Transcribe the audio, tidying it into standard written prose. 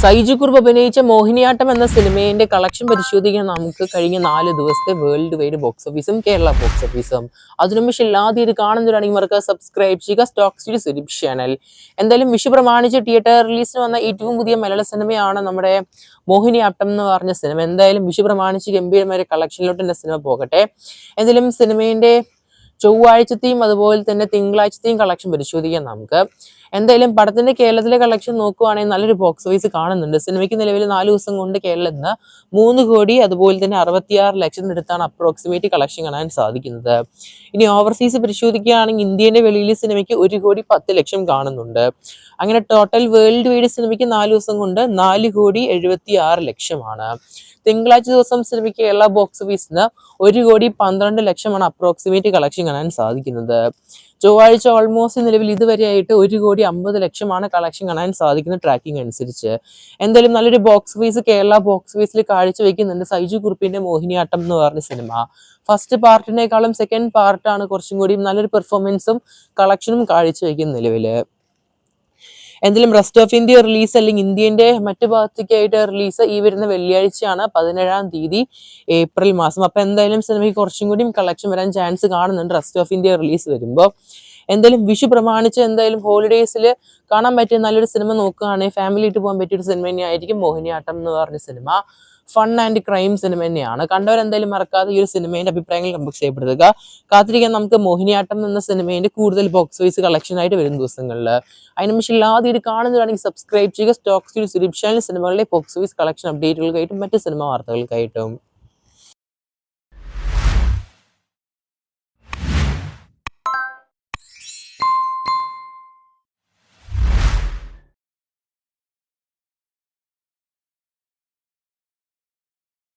സൈജു കുറുപ്പ് അഭിനയിച്ച മോഹിനിയാട്ടം എന്ന സിനിമയുടെ കളക്ഷൻ പരിശോധിക്കാൻ നമുക്ക് കഴിഞ്ഞ 4 ദിവസത്തെ വേൾഡ് വൈഡ് ബോക്സ് ഓഫീസും കേരള ബോക്സ് ഓഫീസും. അതിനുമുമ്പ് ആദ്യം ഇത് കാണുന്നവരാണെങ്കിൽ മറക്കുക സബ്സ്ക്രൈബ് ചെയ്യുക സ്റ്റോക്ക് സ്റ്റുഡിയോ സുരഭി ചാനൽ. എന്തായാലും വിഷു പ്രമാണിച്ച് തിയേറ്റർ റിലീസിന് വന്ന ഏറ്റവും പുതിയ മലയാള സിനിമയാണ് നമ്മുടെ മോഹിനിയാട്ടം എന്ന് പറഞ്ഞ സിനിമ. എന്തായാലും വിഷു പ്രമാണിച്ച് ഗംഭീരമായ കളക്ഷനിലോട്ട് എൻ്റെ സിനിമ പോകട്ടെ. എന്തായാലും സിനിമയുടെ ചൊവ്വാഴ്ചത്തെയും അതുപോലെ തന്നെ തിങ്കളാഴ്ചത്തെയും കളക്ഷൻ പരിശോധിക്കാം നമുക്ക്. എന്തായാലും പടത്തിന്റെ കേരളത്തിലെ കളക്ഷൻ നോക്കുവാണെങ്കിൽ നല്ലൊരു ബോക്സ് ഓഫീസ് കാണുന്നുണ്ട്. സിനിമയ്ക്ക് നിലവിൽ 4 ദിവസം കൊണ്ട് കേരളത്തിൽ നിന്ന് 3 കോടി അതുപോലെ തന്നെ 66 ലക്ഷത്തിനടുത്താണ് അപ്രോക്സിമേറ്റ് കളക്ഷൻ കാണാൻ സാധിക്കുന്നത്. ഇനി ഓവർസീസ് പരിശോധിക്കുകയാണെങ്കിൽ ഇന്ത്യയുടെ വെളിയിൽ സിനിമയ്ക്ക് 1 കോടി 10 ലക്ഷം കാണുന്നുണ്ട്. അങ്ങനെ ടോട്ടൽ വേൾഡ് വൈഡ് സിനിമയ്ക്ക് 4 ദിവസം കൊണ്ട് 4 കോടി 76 ലക്ഷമാണ്. തിങ്കളാഴ്ച ദിവസം സിനിമയ്ക്ക് കേരള ബോക്സ് ഓഫീസിന് 1 കോടി 12 ലക്ഷമാണ് അപ്രോക്സിമേറ്റ് കളക്ഷൻ കാണാൻ സാധിക്കുന്നത്. ചൊവ്വാഴ്ച ഓൾമോസ്റ്റ് നിലവിൽ ഇതുവരെയായിട്ട് 1 കോടി 50 ലക്ഷമാണ് കളക്ഷൻ കാണാൻ സാധിക്കുന്ന ട്രാക്കിംഗ് അനുസരിച്ച്. എന്തായാലും നല്ലൊരു ബോക്സ് ഓഫീസ് കേരള ബോക്സ് ഓഫീസിൽ കാഴ്ചവെക്കുന്നുണ്ട് സൈജു കുറുപ്പിന്റെ മോഹിനിയാട്ടം എന്ന് പറഞ്ഞ സിനിമ. ഫസ്റ്റ് പാർട്ടിനേക്കാളും സെക്കൻഡ് പാർട്ടാണ് കുറച്ചും കൂടി നല്ലൊരു പെർഫോമൻസും കളക്ഷനും കാഴ്ചവെക്കുന്ന നിലവില്. എന്തായാലും റെസ്റ്റ് ഓഫ് ഇന്ത്യ റിലീസ് അല്ലെങ്കിൽ ഇന്ത്യന്റെ മറ്റു ഭാഗത്തേക്കായിട്ട് റിലീസ് ഈ വരുന്ന വെള്ളിയാഴ്ചയാണ് 17-ാം തീയതി ഏപ്രിൽ മാസം. അപ്പൊ എന്തായാലും സിനിമയ്ക്ക് കുറച്ചും കൂടി കളക്ഷൻ വരാൻ ചാൻസ് കാണുന്നുണ്ട് റെസ്റ്റ് ഓഫ് ഇന്ത്യ റിലീസ് വരുമ്പോൾ. എന്തായാലും വിഷു പ്രമാണിച്ച് എന്തായാലും ഹോളിഡേയ്സിൽ കാണാൻ പറ്റിയ നല്ലൊരു സിനിമ നോക്കുകയാണെങ്കിൽ ഫാമിലി ആയിട്ട് പോകാൻ പറ്റിയൊരു സിനിമ തന്നെയായിരിക്കും മോഹിനിയാട്ടം എന്ന് പറഞ്ഞ cinema. Fun and crime cinema തന്നെയാണ്. കണ്ടവരെന്തായാലും മറക്കാതെ ഈ ഒരു സിനിമയുടെ അഭിപ്രായങ്ങൾ കമന്റ് ചെയ്യപ്പെടുക. കാത്തിരിക്കാൻ നമുക്ക് മോഹിനിയാട്ടം എന്ന സിനിമയുടെ കൂടുതൽ ബോക്സ് ഓഫീസ് കളക്ഷൻ ആയിട്ട് വരും ദിവസങ്ങളിൽ. അതിന് മുമ്പ് ആദ്യം കാണുന്നതാണെങ്കിൽ സബ്സ്ക്രൈബ് ചെയ്യുക സ്റ്റോക്ക് സ്റ്റുഡിയോ സുരഭി ചാനൽ സിനിമകളുടെ ബോക്സ് ഓഫീസ് കളക്ഷൻ അപ്ഡേറ്റുകൾക്കായിട്ടും മറ്റ് സിനിമ വാർത്തകൾക്കായിട്ടും.